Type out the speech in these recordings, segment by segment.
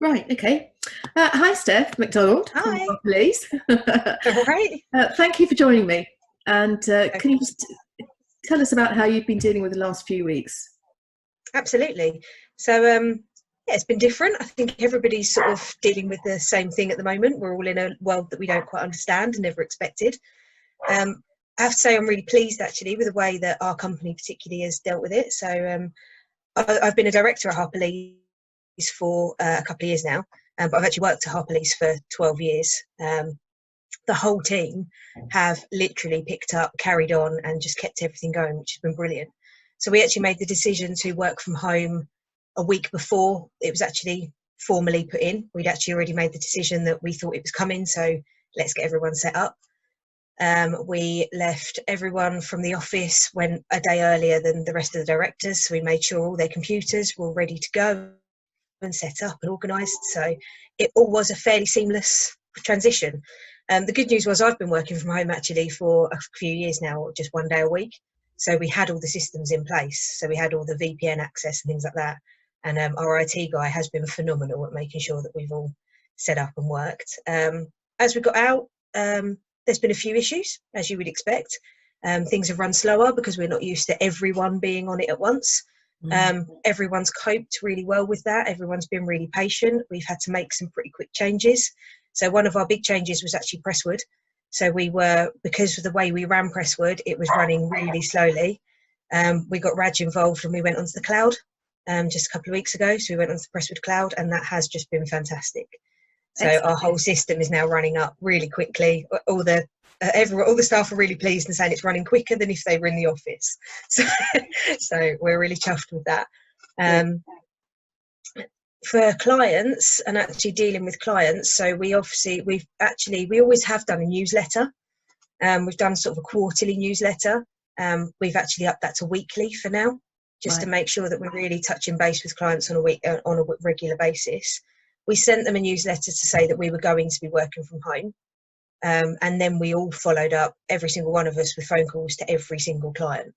Right, okay. Hi, Steph McDonald from Hi. Harper Lees. All right. Thank you for joining me. And can you Okay. just tell us about how you've been dealing with the last few weeks? Absolutely. So, yeah, it's been different. I think everybody's sort of dealing with the same thing at the moment. We're all in a world that we don't quite understand and never expected. I have to say I'm really pleased actually with the way that our company particularly has dealt with it. So, I've been a director at Harper Lees for a couple of years now, but I've actually worked at Harper Lees for 12 years. The whole team have literally picked up, carried on, and just kept everything going, which has been brilliant. So we actually made the decision to work from home a week before it was actually formally put in. We'd actually already made the decision that we thought it was coming, so let's get everyone set up. We left everyone from the office went a day earlier than the rest of the directors, so we made sure all their computers were ready to go and set up and organised. So it all was a fairly seamless transition. The good news was I've been working from home actually for a few years now, just one day a week. So we had all the systems in place. So we had all the VPN access and things like that. And our IT guy has been phenomenal at making sure that we've all set up and worked. As we got out, there's been a few issues, as you would expect. Things have run slower because we're not used to everyone being on it at once. Everyone's coped really well with that. Everyone's been really patient. We've had to make some pretty quick changes. So one of our big changes was actually Prestwood. So because of the way we ran Prestwood, it was running really slowly. We got Raj involved and we went onto the cloud just a couple of weeks ago. So we went onto the Prestwood cloud and that has just been fantastic. So our Excellent. whole system is now running up really quickly. All the staff are really pleased and saying it's running quicker than if they were in the office. So we're really chuffed with that. Good. For clients and actually dealing with clients, so we always have done a newsletter. We've done sort of a quarterly newsletter. We've actually upped that to weekly for now, just to Right. make sure that we're really touching base with clients on a regular basis. We sent them a newsletter to say that we were going to be working from home. And then we all followed up, every single one of us, with phone calls to every single client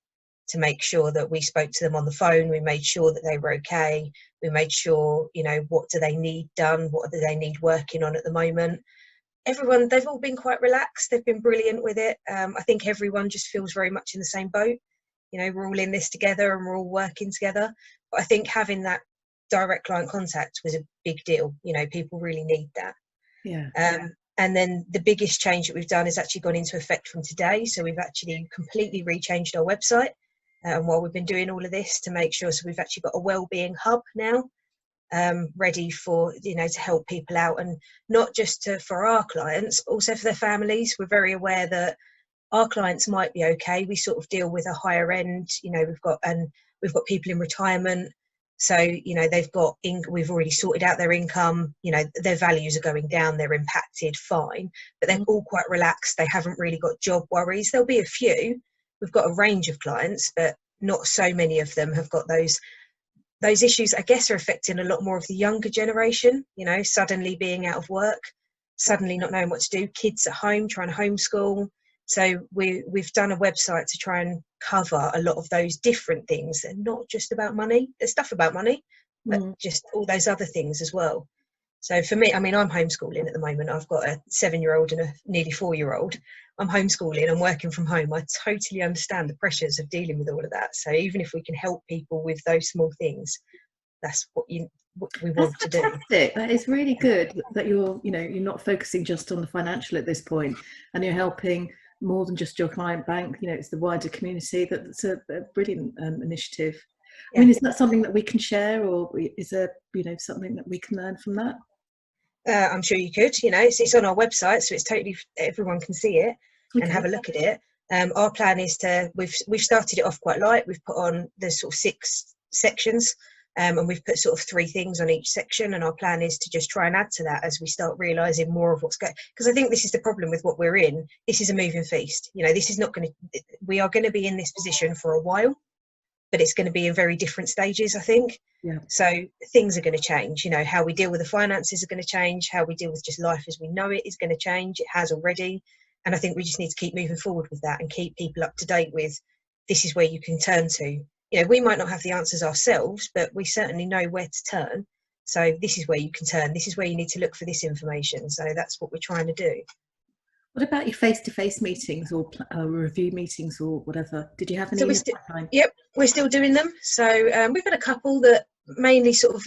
to make sure that we spoke to them on the phone. We made sure that they were okay. We made sure, what do they need done? What do they need working on at the moment? They've all been quite relaxed. They've been brilliant with it. I think everyone just feels very much in the same boat. We're all in this together and we're all working together. But I think having that direct client contact was a big deal. People really need that. Yeah. And then the biggest change that we've done has actually gone into effect from today. So we've actually completely rechanged our website. And while we've been doing all of this to make sure, so we've actually got a wellbeing hub now, ready for, to help people out, and not just for our clients, but also for their families. We're very aware that our clients might be okay. We sort of deal with a higher end, we've got people in retirement. So, we've already sorted out their income, their values are going down, they're impacted, fine, but they're all quite relaxed. They haven't really got job worries. There'll be a few. We've got a range of clients, but not so many of them have got those issues. I guess are affecting a lot more of the younger generation, suddenly being out of work, suddenly not knowing what to do, kids at home trying to homeschool. So we've done a website to try and cover a lot of those different things. They're not just about money. There's stuff about money, but just all those other things as well. So for me, I'm homeschooling at the moment. I've got a 7-year-old and a nearly 4-year-old. I'm homeschooling and working from home. I totally understand the pressures of dealing with all of that. So even if we can help people with those small things, that's what we That's want to do. fantastic. That is really good that you're not focusing just on the financial at this point, and you're helping more than just your client bank. It's the wider community. That's a brilliant initiative. I Yeah. mean, is that something that we can share, or is there, something that we can learn from that? I'm sure you could. It's on our website, so it's totally, everyone can see it and have a look at it. Our plan is we've started it off quite light. We've put on the sort of 6 sections, and we've put sort of 3 things on each section. And our plan is to just try and add to that as we start realising more of what's going. Because I think this is the problem with what we're in. This is a moving feast. This is not going to. We are going to be in this position for a while, but it's going to be in very different stages, I think. Yeah. So things are going to change. How we deal with the finances are going to change. How we deal with just life as we know it is going to change. It has already. And I think we just need to keep moving forward with that and keep people up to date with, this is where you can turn to. We might not have the answers ourselves, but we certainly know where to turn. So this is where you can turn. This is where you need to look for this information. So that's what we're trying to do. What about your face-to-face meetings or review meetings or whatever? Did you have any So in the pipeline? Yep, we're still doing them. So we've got a couple that mainly sort of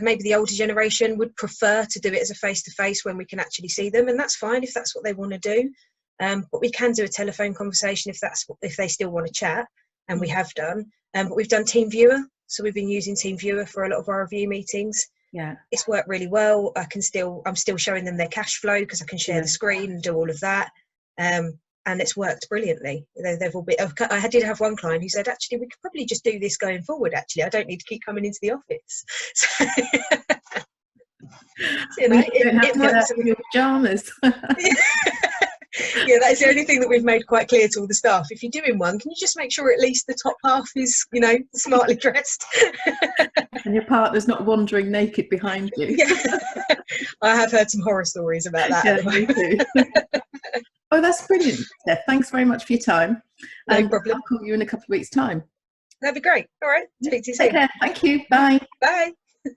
maybe the older generation would prefer to do it as a face-to-face when we can actually see them, and that's fine if that's what they want to do. But we can do a telephone conversation if they still want to chat, and we have done. But we've done TeamViewer, so we've been using TeamViewer for a lot of our review meetings. Yeah, it's worked really well. I'm still showing them their cash flow because I can share the screen and do all of that. And it's worked brilliantly. They've all been. I did have one client who said, actually, we could probably just do this going forward. Actually, I don't need to keep coming into the office. So, you know, you don't have to get out of your pajamas. Yeah, that's the only thing that we've made quite clear to all the staff. If you're doing one, can you just make sure at least the top half is, you know, smartly dressed? And your partner's not wandering naked behind you. Yeah. I have heard some horror stories about that. Yeah, me too. Oh, that's brilliant, Steph. Thanks very much for your time. No problem. I'll call you in a couple of weeks' time. That'd be great. All right. Speak to you soon. Take care. Thank you. Bye. Bye.